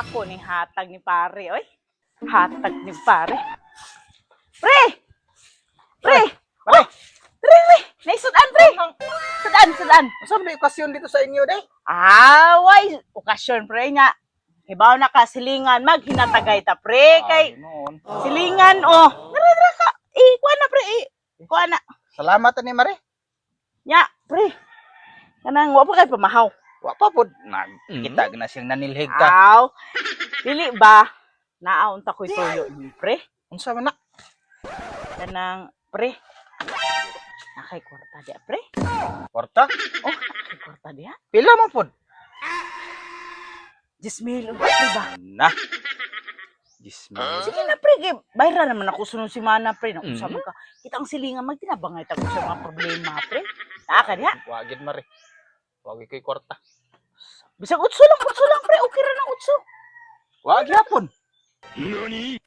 ako ni hatag ni pare, oy. Hatag ni pare. Pre! Pre! Pare, Pre! Naisudan, pre! Sudan! saan may okasyon dito sa inyo, day? Way! Okasyon, pre, nga. Ibaw na ka, silingan, maghinatagay ta, pre. Kay, Noon. silingan, oh. Dara ka. Kuha na, pre. Kuha na. Salamat ni Mare. Nya, pre. Kanang, wapa kay pamahaw. Wa pa pod. Kita na siyang nanilhig ka. Aw. Dili ba? Naaunta ko'y tuyo ni pre. Unsa man na? Kanang, pre. Nakay kwarta dia, pre. Kwarta? Oh, nakay kwarta dia. Pila man pod? 10,000, pre ba? Na. Gisma. Sige na, pre. Kay, bayra naman ako sunod si Mana, pre. Nang usama ka. Kita ang silingan, magtinabangay tayo sa mga problema, pre. Naka diha. Wagid Mare. Wagi kay kwarta. Bisag utso lang, pre. Okay ra ng utso. Wagi hapon.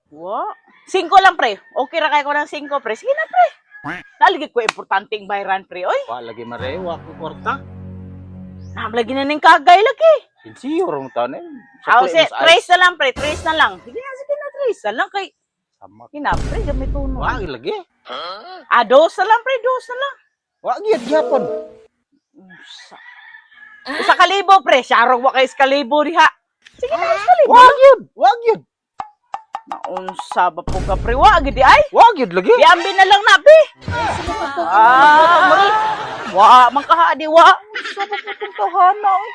Wa. 5 lang, pre. Okay ra kay ko ng 5, pre. Sige na, pre. Naligid ko importanteng bayran, pre. Oy, Wa lagi Mare, wa ko kwarta. namalagi na ning kagay lagi. Sincere mo taon eh. Aw, trace na lang, pre. Trace na lang. Sige na, trace na lang. Kay, Sama. kina, pre. Gamit tuno. Wagi lagi. Dos na lang, pre. Dos na lang. Wagi hapon. Isa kalibo, pre. Syarong wa kay kalibo diha. Sige na, kalibo. Wagi. Naunsa ba po ka, pre? Wa, gidi ay. Wagi lagi. Diambi na lang na, pre. Mari. Wa, mangkaha di wa. Sa ba po itong tahana, oy.